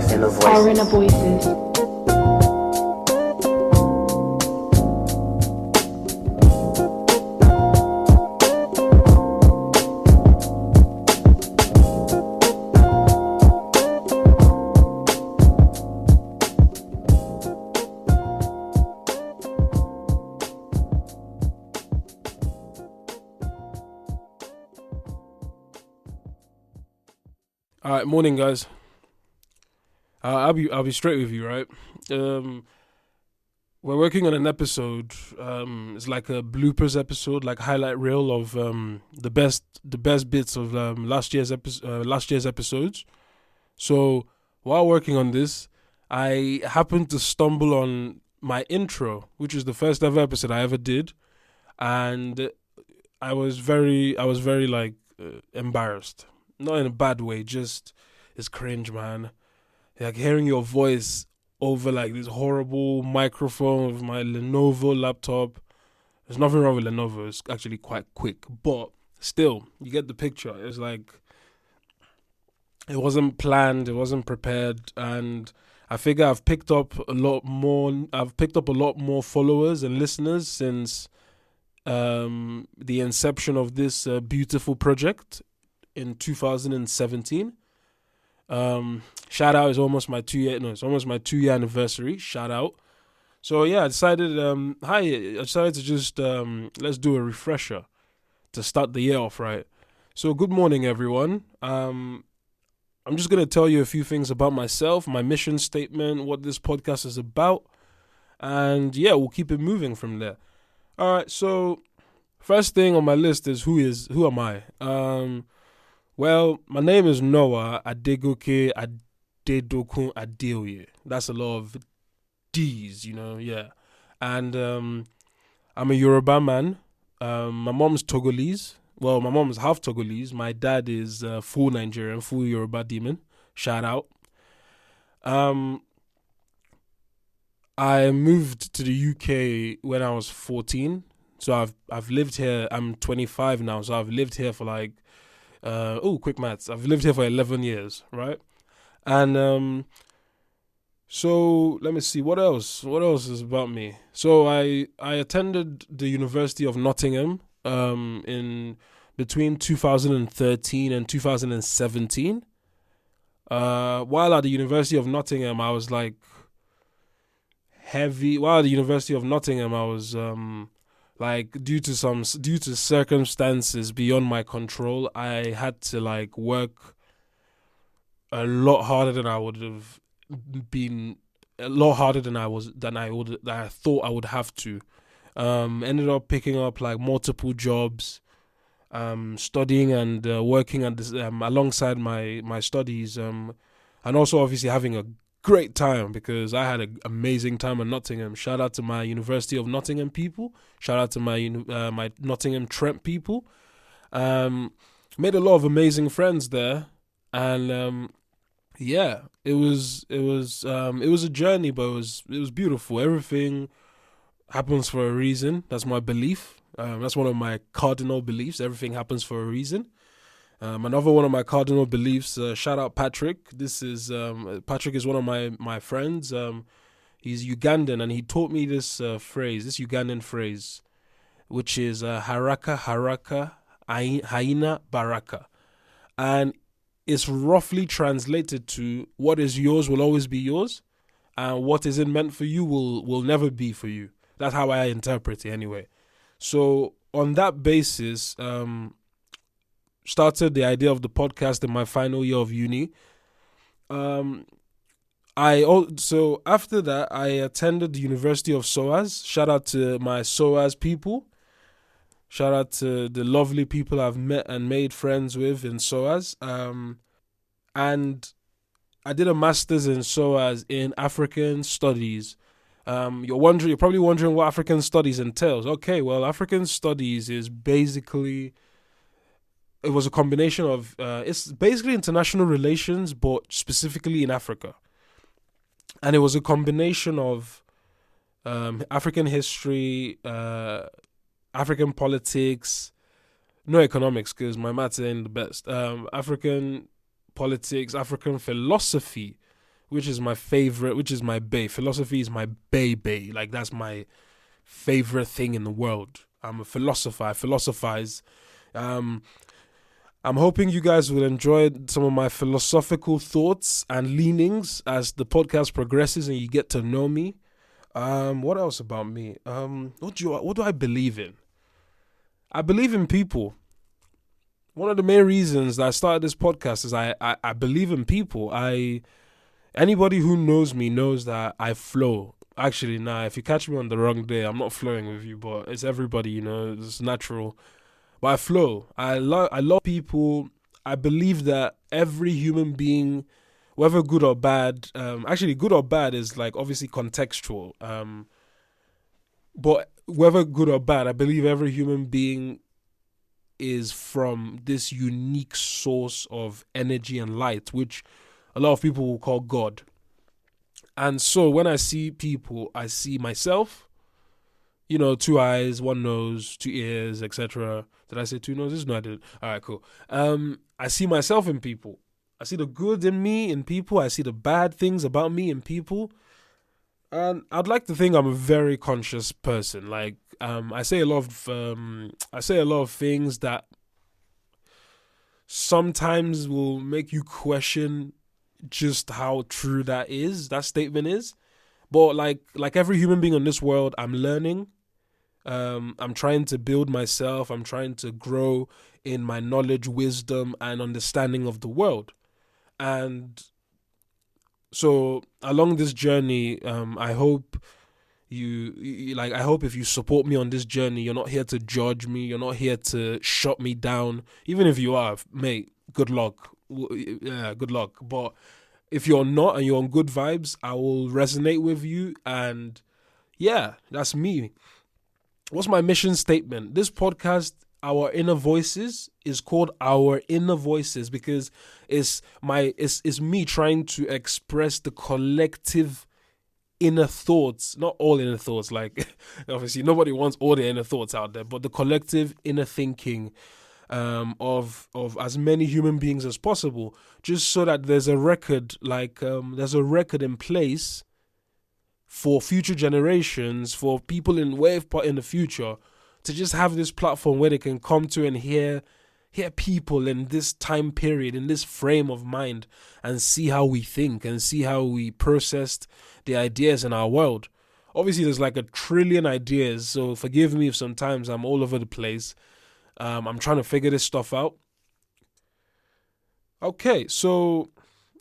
voices. Our inner voices. All right, morning, guys. I'll be straight with you, right? We're working on an episode. It's like a bloopers episode, like highlight reel of the best bits of last year's episodes. So while working on this, I happened to stumble on my intro, which is the first ever episode I ever did, and I was very like embarrassed. Not in a bad way, just it's cringe, man. Like hearing your voice over like this horrible microphone of my Lenovo laptop. There's nothing wrong with Lenovo, it's actually quite quick. But still, you get the picture. It's like it wasn't planned, it wasn't prepared, and I figure I've picked up a lot more followers and listeners since the inception of this beautiful project in 2017. Shout out, it's almost my 2-year anniversary. Shout out. So yeah, I decided to just let's do a refresher to start the year off right. So good morning, everyone. I'm just gonna tell you a few things about myself, my mission statement, what this podcast is about, and yeah, we'll keep it moving from there. All right, so first thing on my list is who am I? Well, my name is Noah Adegoke Adedokun Adeoye. That's a lot of D's, yeah. And I'm a Yoruba man. My mom's Togolese. Well, my mom's half Togolese. My dad is full Nigerian, full Yoruba demon. Shout out. I moved to the UK when I was 14. So I've lived here. I'm 25 now, so I've lived here for like quick maths. I've lived here for 11 years, right? And so let me see, what else is about me. So I attended the University of Nottingham in between 2013 and 2017. While at the University of Nottingham, I was like like due to circumstances beyond my control, I had to like work a lot harder than I would have been, a lot harder than I thought I would have to. Ended up picking up like multiple jobs, studying and working at this alongside my studies, and also obviously having a great time because I had an amazing time at Nottingham. Shout out to my University of Nottingham people. Shout out to my my Nottingham Trent people. Made a lot of amazing friends there, and yeah, it was a journey, but it was beautiful. Everything happens for a reason. That's my belief. That's one of my cardinal beliefs. Everything happens for a reason. Another one of my cardinal beliefs, shout out Patrick. Patrick is one of my friends. He's Ugandan, and he taught me this Ugandan phrase, which is haraka haraka haina baraka. And it's roughly translated to what is yours will always be yours, and what isn't meant for you will never be for you. That's how I interpret it anyway. So on that basis, started the idea of the podcast in my final year of uni. So after that, I attended the University of SOAS. Shout out to my SOAS people. Shout out to the lovely people I've met and made friends with in SOAS. And I did a master's in SOAS in African Studies. You're probably wondering what African Studies entails. Okay, well, African Studies is basically, it was a combination of, it's basically international relations, but specifically in Africa. And it was a combination of African history, African politics, no economics because my maths ain't the best, African politics, African philosophy, which is my favorite, which is my bae. Philosophy is my bae. Like, that's my favorite thing in the world. I'm a philosopher. I philosophize. I'm hoping you guys will enjoy some of my philosophical thoughts and leanings as the podcast progresses and you get to know me. What else about me? What do I believe in? I believe in people. One of the main reasons that I started this podcast is I believe in people. Anybody who knows me knows that I flow. Actually, nah, if you catch me on the wrong day, I'm not flowing with you, but it's everybody, it's natural. But I flow. I love people. I believe that every human being, whether good or bad, actually good or bad is like obviously contextual. But whether good or bad, I believe every human being is from this unique source of energy and light, which a lot of people will call God. And so when I see people, I see myself, 2 eyes, 1 nose, 2 ears, etc. Did I say 2 noses? No, I didn't. All right, cool. I see myself in people. I see the good in me in people. I see the bad things about me in people. And I'd like to think I'm a very conscious person. Like, I say a lot of things that sometimes will make you question just how true that statement is. But like every human being on this world, I'm learning. I'm trying to build myself. I'm trying to grow in my knowledge, wisdom, and understanding of the world. And so along this journey, I hope I hope if you support me on this journey, you're not here to judge me. You're not here to shut me down. Even if you are, mate, good luck. Yeah, good luck. But if you're not and you're on good vibes, I will resonate with you. And yeah, that's me. What's my mission statement? This podcast, Our Inner Voices, is called Our Inner Voices because it's me trying to express the collective inner thoughts, not all inner thoughts, like obviously nobody wants all the inner thoughts out there, but the collective inner thinking of as many human beings as possible, just so that there's a record, there's a record in place for future generations, for people in the future, to just have this platform where they can come to and hear people in this time period, in this frame of mind, and see how we think and see how we processed the ideas in our world. Obviously, there's like a trillion ideas, so forgive me if sometimes I'm all over the place. I'm trying to figure this stuff out. Okay, so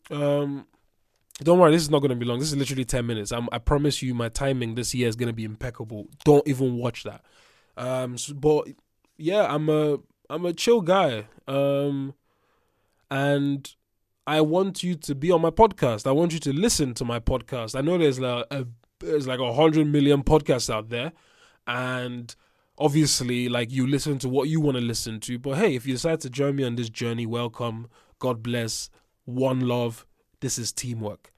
don't worry, this is not going to be long. This is literally 10 minutes. I promise you my timing this year is going to be impeccable. Don't even watch that. But yeah, I'm a chill guy. And I want you to be on my podcast. I want you to listen to my podcast. I know there's like 100 million podcasts out there, and obviously, like, you listen to what you want to listen to. But hey, if you decide to join me on this journey, welcome. God bless. One love. This is teamwork.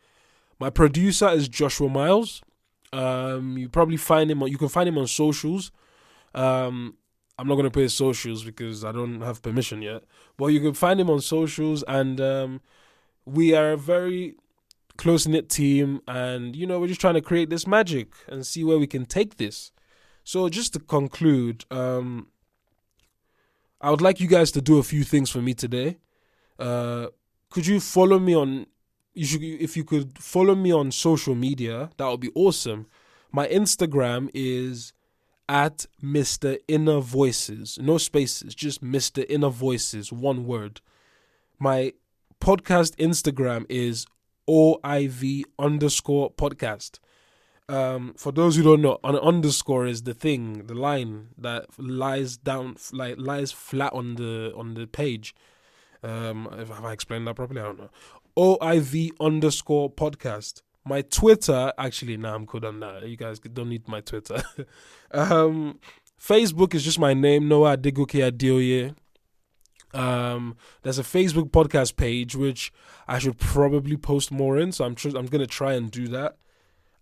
My producer is Joshua Miles. You probably find him. You can find him on socials. I'm not going to put his socials because I don't have permission yet. But you can find him on socials, and we are a very close-knit team, and we're just trying to create this magic and see where we can take this. So just to conclude, I would like you guys to do a few things for me today. Could you follow me on? If you could follow me on social media, that would be awesome. My Instagram is at Mr. Inner Voices. No spaces, just Mr. Inner Voices, one word. My podcast Instagram is OIV_podcast. For those who don't know, an underscore is the line that lies down, like lies flat on the page. Have I explained that properly? I don't know. OIV_podcast. My Twitter, actually, I'm good on that. You guys don't need my Twitter. Facebook is just my name, Noah Adegoke Adeoye. There's a Facebook podcast page which I should probably post more in, so I'm gonna try and do that.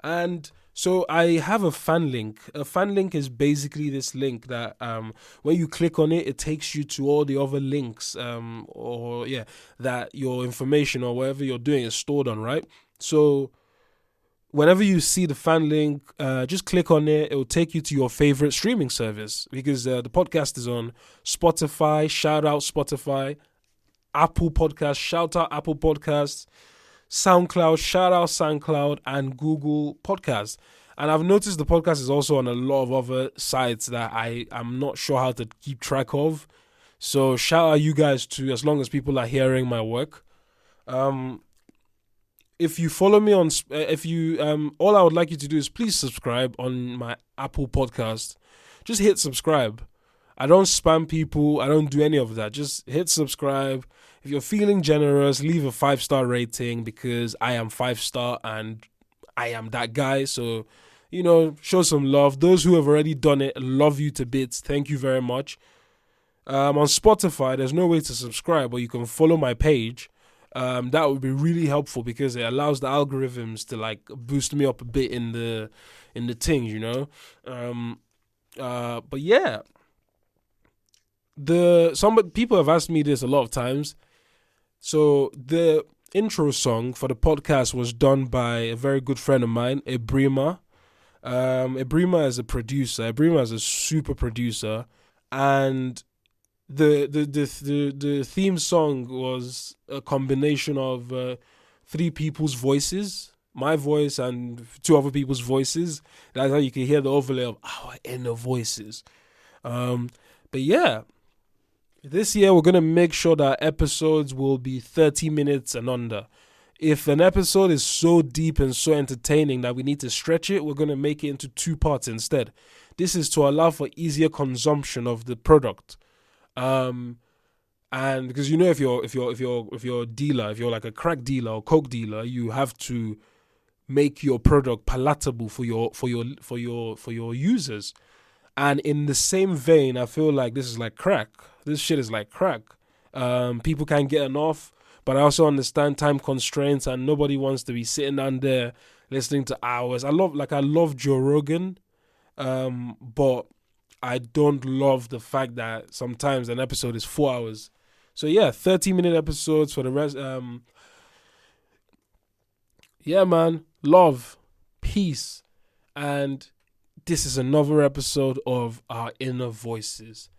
And so I have a fan link. A fan link is basically this link that when you click on it, it takes you to all the other links that your information or whatever you're doing is stored on, right? So whenever you see the fan link, just click on it. It will take you to your favorite streaming service, because the podcast is on Spotify. Shout out Spotify. Apple Podcasts. Shout out Apple Podcasts. SoundCloud. Shout out SoundCloud. And Google Podcasts. And I've noticed the podcast is also on a lot of other sites that I'm not sure how to keep track of. So shout out you guys too, as long as people are hearing my work. If you follow me on, all I would like you to do is please subscribe on my Apple Podcast. Just hit subscribe. I don't spam people. I don't do any of that. Just hit subscribe. If you're feeling generous, leave a 5-star rating, because I am 5-star and I am that guy. So, show some love. Those who have already done it, love you to bits. Thank you very much. On Spotify, there's no way to subscribe, but you can follow my page. That would be really helpful, because it allows the algorithms to like boost me up a bit in the things, but yeah, some people have asked me this a lot of times. So the intro song for the podcast was done by a very good friend of mine, Ebrima. Ebrima is a producer. Ebrima is a super producer, and the theme song was a combination of 3 people's voices, my voice and 2 other people's voices. That's how you can hear the overlay of our inner voices. But yeah, this year we're gonna make sure that episodes will be 30 minutes and under. If an episode is so deep and so entertaining that we need to stretch it, we're gonna make it into 2 parts instead. This is to allow for easier consumption of the product. And because if you're a dealer, if you're like a crack dealer or coke dealer, you have to make your product palatable for your users. And in the same vein, I feel like this is like crack. This shit is like crack. People can't get enough, but I also understand time constraints, and nobody wants to be sitting down there listening to hours. I love Joe Rogan, but I don't love the fact that sometimes an episode is 4 hours. So yeah, 30-minute episodes for the rest. Yeah, man. Love, peace, and this is another episode of Our Inner Voices.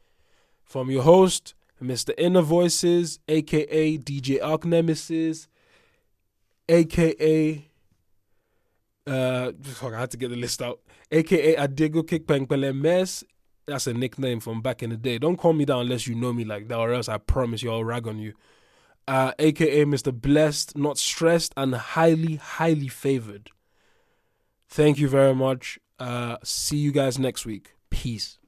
From your host, Mr. Inner Voices, a.k.a. DJ Arc Nemesis, a.k.a. I had to get the list out. A.k.a. Adigo Kikpengpele Mes. That's a nickname from back in the day. Don't call me that unless you know me like that, or else I promise you I'll rag on you. A.k.a. Mr. Blessed, Not Stressed, and Highly, Highly Favored. Thank you very much. See you guys next week. Peace.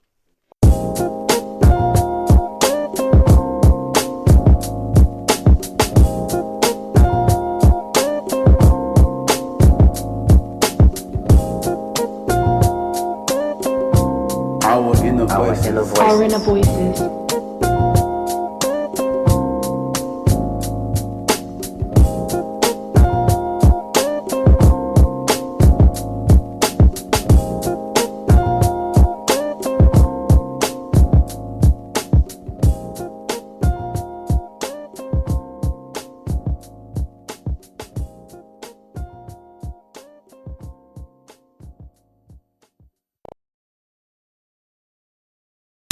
Our inner voices. Our inner voices.